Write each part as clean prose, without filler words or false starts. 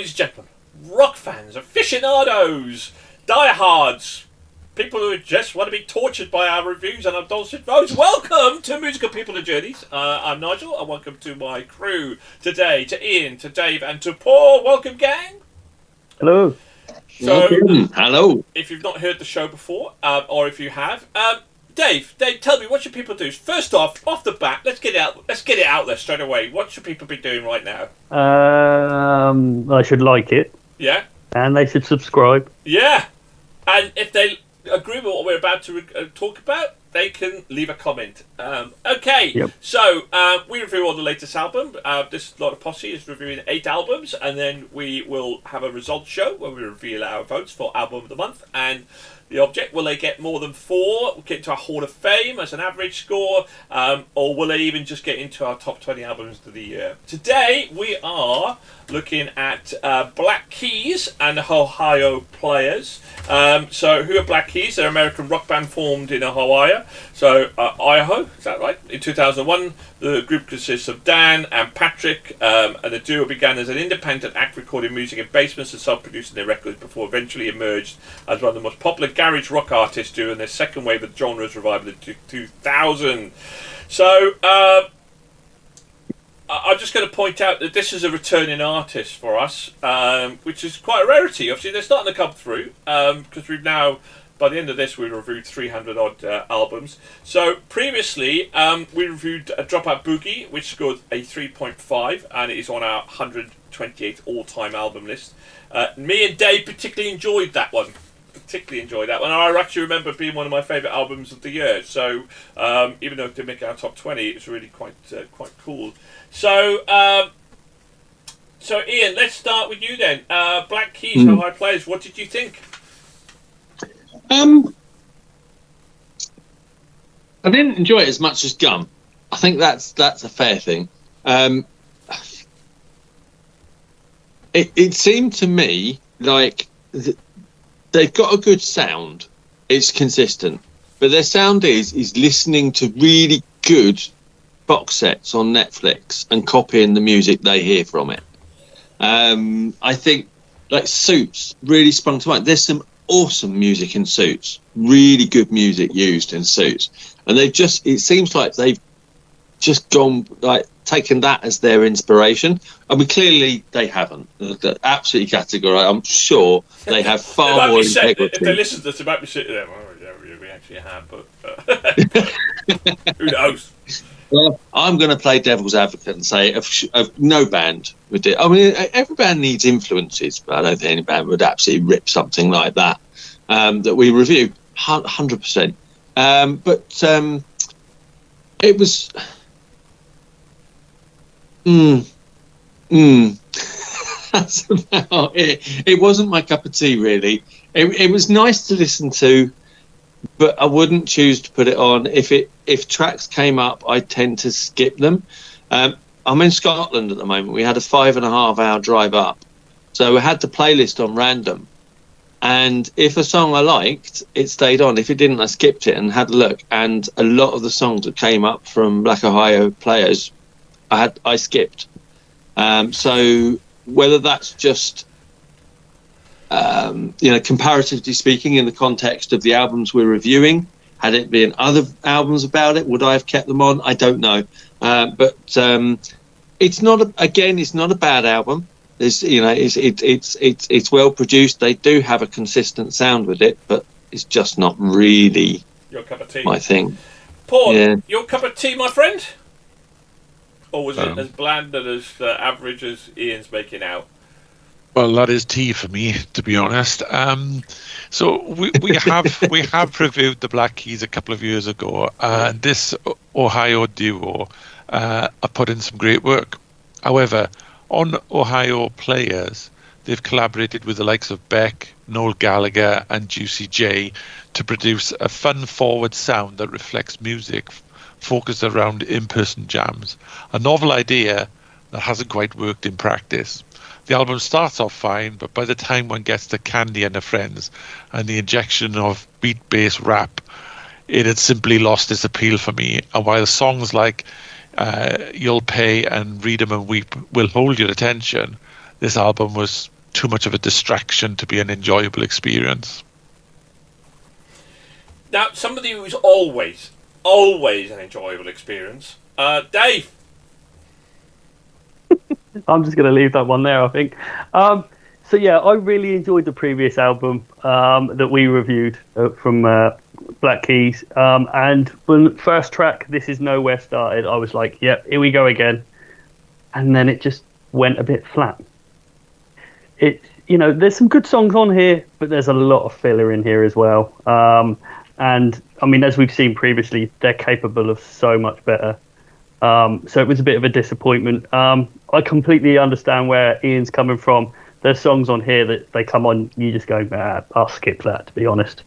ladies and gentlemen, rock fans, aficionados, diehards, people who just want to be tortured by our reviews and our dulcet votes, welcome to Musical People and Journeys. I'm Nigel, and welcome to my crew today, to Ian, to Dave, and to Paul. Welcome, gang. Hello. So, hello. If you've not heard the show before, or if you have, Dave, tell me, what should people do? First off the bat, let's get it out there straight away. What should people be doing right now? They should like it. Yeah. And they should subscribe. Yeah. And if they agree with what we're about to talk about, they can leave a comment. Okay. Yep. So we review all the latest album. This lot of posse is reviewing 8 albums, and then we will have a results show where we reveal our votes for album of the month and the object. Will they get more than 4? Get into our Hall of Fame as an average score, or will they even just get into our top 20 albums of the year? Today we are looking at Black Keys and the Ohio Players. So who are Black Keys? They're an American rock band formed in Ohio. So Idaho, is that right? In 2001, the group consists of Dan and Patrick, and the duo began as an independent act recording music in basements and self-producing their records before eventually emerged as one of the most popular garage rock artists during their second wave of the genre's revival in 2000. So I'm just going to point out that this is a returning artist for us, which is quite a rarity. Obviously, they're starting to come through because we've now, by the end of this, we reviewed 300 odd albums. So previously, we reviewed Dropout Boogie, which scored a 3.5, and it is on our 128th all-time album list. Me and Dave particularly enjoyed that one. I actually remember it being one of my favourite albums of the year. So even though it didn't make our top 20, it was really quite cool. So Ian, let's start with you then. Black Keys, Ohio Players. What did you think? I didn't enjoy it as much as Gum. I think that's a fair thing. It seemed to me like they've got a good sound. It's consistent, but their sound is listening to really good box sets on Netflix and copying the music they hear from it. I think like Suits really sprung to mind. There's some awesome music in Suits, really good music used in Suits, and it seems like they've just gone like taken that as their inspiration. I mean, clearly they haven't. They're absolutely categorical. I'm sure they have far more integrity. If they listen to this, they might be sitting there. Oh, yeah, we actually have, but who knows? Well, I'm going to play devil's advocate and say of no band would do. I mean, every band needs influences, but I don't think any band would absolutely rip something like that that we review 100%. But it was. That's about it. It wasn't my cup of tea, really. It was nice to listen to, but I wouldn't choose to put it on. If tracks came up, I tend to skip them. I'm in Scotland at the moment. We had a 5.5 hour drive up, so we had the playlist on random. And if a song I liked, it stayed on. If it didn't, I skipped it and had a look. And a lot of the songs that came up from Black Ohio Players, I skipped. So whether that's just comparatively speaking, in the context of the albums we're reviewing, had it been other albums about it, would I have kept them on? I don't know. But it's not a bad album. It's well produced. They do have a consistent sound with it, but it's just not really your cup of tea, my thing. Paul, your cup of tea, my friend? Or was it as bland and as average as Ian's making out? Well, that is tea for me, to be honest. So we have reviewed the Black Keys a couple of years ago. This Ohio duo are put in some great work. However, on Ohio Players, they've collaborated with the likes of Beck, Noel Gallagher, and Juicy J to produce a fun-forward sound that reflects music focused around in-person jams. A novel idea that hasn't quite worked in practice. The album starts off fine, but by the time one gets to Candy and her Friends and the injection of beat-based rap, it had simply lost its appeal for me. And while songs like You'll Pay and Read 'Em and Weep will hold your attention, this album was too much of a distraction to be an enjoyable experience. Now, somebody who's always an enjoyable experience. Dave. I'm just going to leave that one there, I think. So yeah, I really enjoyed the previous album that we reviewed from Black Keys. And when the first track, This Is Nowhere, started, I was like, yep, here we go again. And then it just went a bit flat. There's some good songs on here, but there's a lot of filler in here as well. And I mean, as we've seen previously, they're capable of so much better. So it was a bit of a disappointment. I completely understand where Ian's coming from. There's songs on here that they come on, you just go, I'll skip that, to be honest.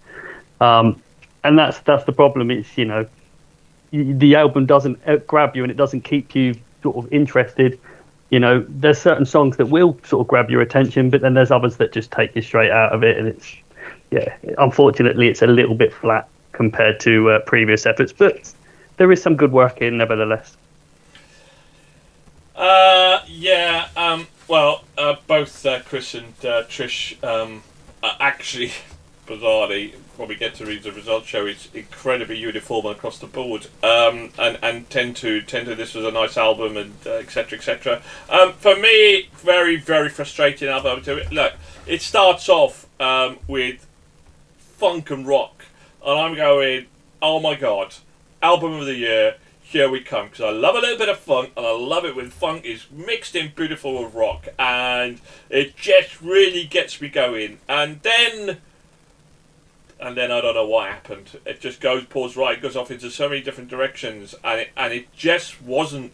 And that's the problem. It's, the album doesn't grab you and it doesn't keep you sort of interested. There's certain songs that will sort of grab your attention, but then there's others that just take you straight out of it. And unfortunately, it's a little bit flat compared to previous efforts, but there is some good work in nevertheless. Both Chris and Trish actually, bizarrely, when we get to read the results show, it's incredibly uniform across the board, and tend to this was a nice album, and etc. For me, very, very frustrating album. Look, it starts off with funk and rock, and I'm going, oh my god, album of the year. Here we come, because I love a little bit of funk, and I love it when funk is mixed in beautiful with rock, and it just really gets me going. And then I don't know what happened. It just goes off into so many different directions, and it just wasn't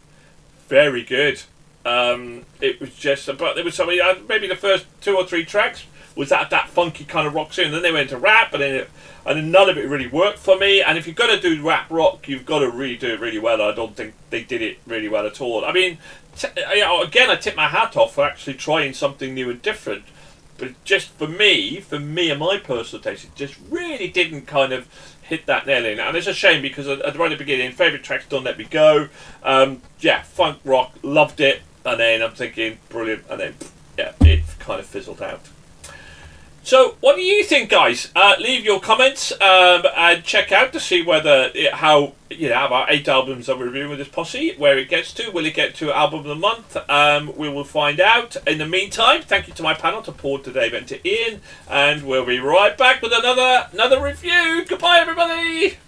very good. It was just, but there was something. Maybe the first 2 or 3 tracks was that funky kind of rock scene. And then they went to rap, and then none of it really worked for me. And if you're going to do rap rock, you've got to really do it really well. I don't think they did it really well at all. I mean, again, I tip my hat off for actually trying something new and different. But just for me and my personal taste, it just really didn't kind of hit that nail in. And it's a shame, because right at the beginning, favourite tracks, Don't Let Me Go. Funk rock, loved it. And then I'm thinking, brilliant. And then, it kind of fizzled out. So, what do you think, guys? Leave your comments and check out to see whether about 8 albums that we're reviewing with this posse, where it gets to. Will it get to album of the month? We will find out. In the meantime, thank you to my panel, to Paul, to Dave, and to Ian, and we'll be right back with another review. Goodbye, everybody.